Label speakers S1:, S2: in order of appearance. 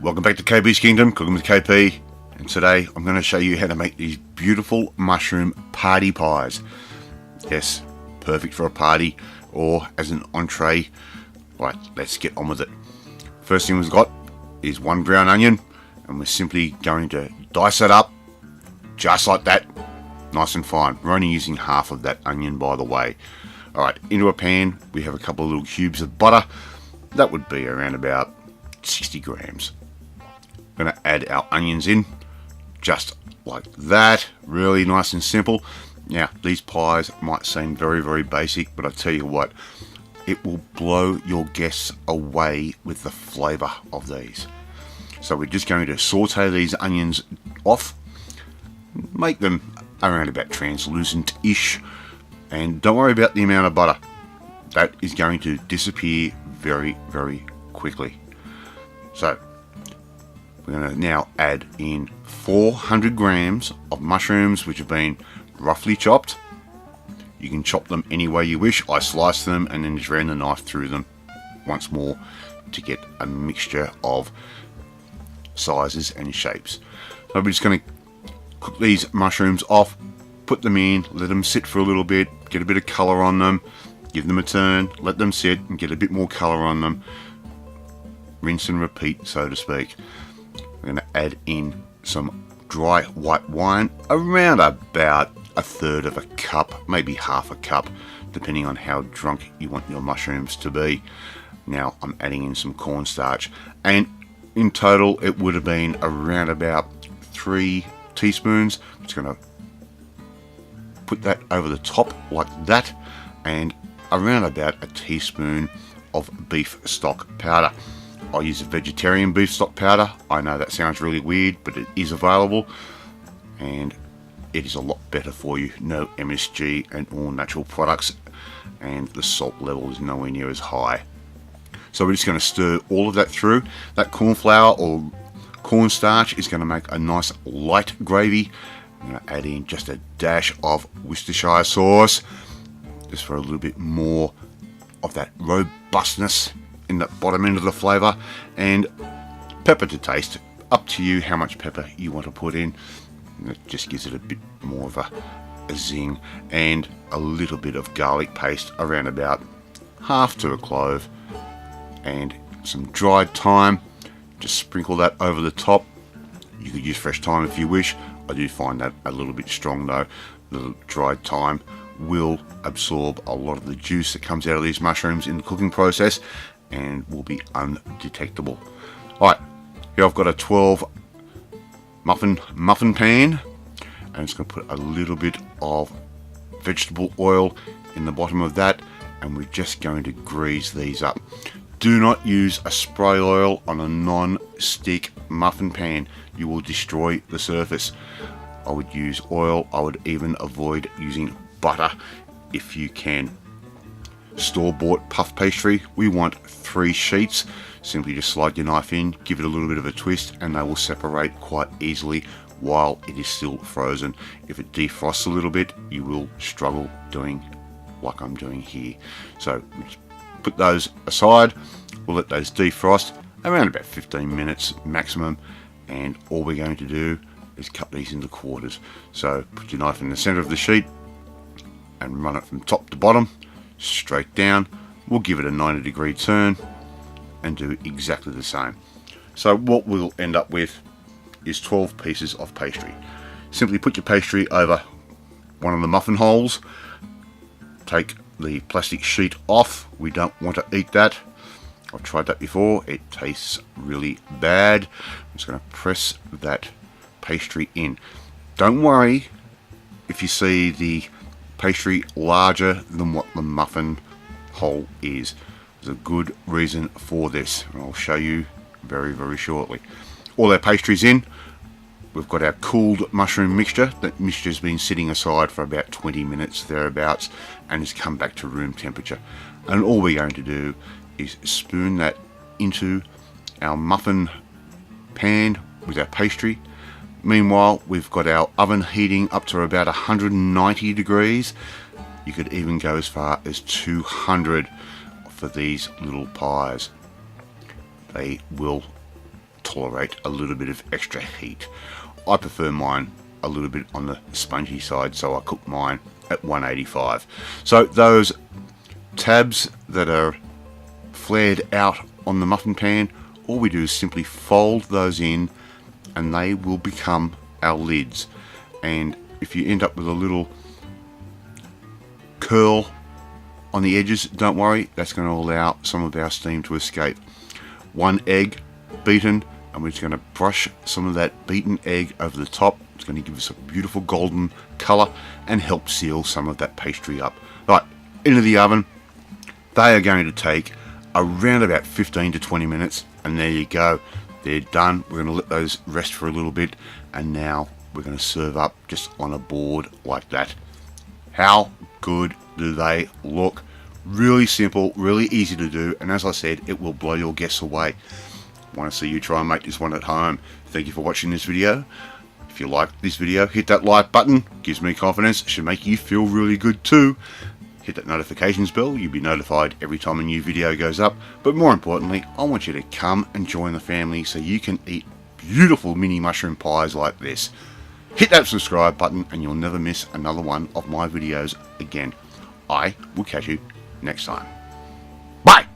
S1: Welcome back to KP's Kingdom, Cooking with KP, and today I'm going to show you how to make these beautiful mushroom party pies. Yes, perfect for a party or as an entree. Right, let's get on with it. First thing we've got is one brown onion, and we're simply going to dice it up just like that, nice and fine. We're only using half of that onion, by the way. Alright, into a pan we have a couple of little cubes of butter. That would be around about 60 grams. We're going to add our onions in just like that, really nice and simple. Now these pies might seem very basic, but I tell you what, it will blow your guests away with the flavour of these. So we're just going to saute these onions off, make them around about translucent-ish, and don't worry about the amount of butter. That is going to disappear very quickly. So we're going to now add in 400 grams of mushrooms, which have been roughly chopped. You can chop them any way you wish. I sliced them and then just ran the knife through them once more to get a mixture of sizes and shapes. So we're just going to cook these mushrooms off, put them in, let them sit for a little bit, get a bit of colour on them, give them a turn, let them sit and get a bit more colour on them. Rinse and repeat, so to speak. We're going to add in some dry white wine, around about a third of a cup, maybe half a cup, depending on how drunk you want your mushrooms to be. Now I'm adding in some cornstarch, and in total it would have been around about 3 teaspoons. I'm just going to put that over the top like that, and around about a teaspoon of beef stock powder. I use a vegetarian beef stock powder. I know that sounds really weird, but it is available and it is a lot better for you. No MSG and all natural products, and the salt level is nowhere near as high. So we're just going to stir all of that through. That corn flour or cornstarch is going to make a nice light gravy. I'm going to add in just a dash of Worcestershire sauce, just for a little bit more of that robustness in the bottom end of the flavour, and pepper to taste. Up to you how much pepper you want to put in. It just gives it a bit more of a zing, and a little bit of garlic paste, around about half to a clove, and some dried thyme. Just sprinkle that over the top. You could use fresh thyme if you wish. I do find that a little bit strong though. The dried thyme will absorb a lot of the juice that comes out of these mushrooms in the cooking process and will be undetectable. Alright, here I've got a 12 muffin pan, and I'm just going to put a little bit of vegetable oil in the bottom of that, and we're just going to grease these up. Do not use a spray oil on a non-stick muffin pan. You will destroy the surface. I would use oil. I would even avoid using butter if you can. Store-bought puff pastry, we want 3 sheets. Simply just slide your knife in, give it a little bit of a twist, and they will separate quite easily while it is still frozen. If it defrosts a little bit, you will struggle doing like I'm doing here. So we just put those aside. We'll let those defrost around about 15 minutes maximum, and all we're going to do is cut these into quarters. So put your knife in the center of the sheet and run it from top to bottom, straight down. We'll give it a 90-degree turn and do exactly the same. So what we'll end up with is 12 pieces of pastry. Simply put your pastry over one of the muffin holes. Take the plastic sheet off. We don't want to eat that. I've tried that before. It tastes really bad. I'm just going to press that pastry in. Don't worry if you see the pastry larger than what the muffin hole is. There's a good reason for this, and I'll show you very shortly. All our pastry's in. We've got our cooled mushroom mixture. That mixture's been sitting aside for about 20 minutes thereabouts, and has come back to room temperature. And all we're going to do is spoon that into our muffin pan with our pastry. Meanwhile, we've got our oven heating up to about 190 degrees. You could even go as far as 200 for these little pies. They will tolerate a little bit of extra heat. I prefer mine a little bit on the spongy side, so I cook mine at 185. So those tabs that are flared out on the muffin pan, all we do is simply fold those in and they will become our lids. And if you end up with a little curl on the edges, don't worry, that's going to allow some of our steam to escape. 1 egg beaten, and we're just going to brush some of that beaten egg over the top. It's going to give us a beautiful golden colour and help seal some of that pastry up. Right, into the oven. They are going to take around about 15 to 20 minutes, and there you go, they're done. We're going to let those rest for a little bit, and now we're going to serve up just on a board like that. How good do they look? Really simple, really easy to do, and as I said, it will blow your guests away. I want to see you try and make this one at home. Thank you for watching this video. If you like this video, hit that like button. Gives me confidence. It should make you feel really good too. Hit that notifications bell. You'll be notified every time a new video goes up. But more importantly, I want you to come and join the family so you can eat beautiful mini mushroom pies like this. Hit that subscribe button and you'll never miss another one of my videos again. I will catch you next time. Bye!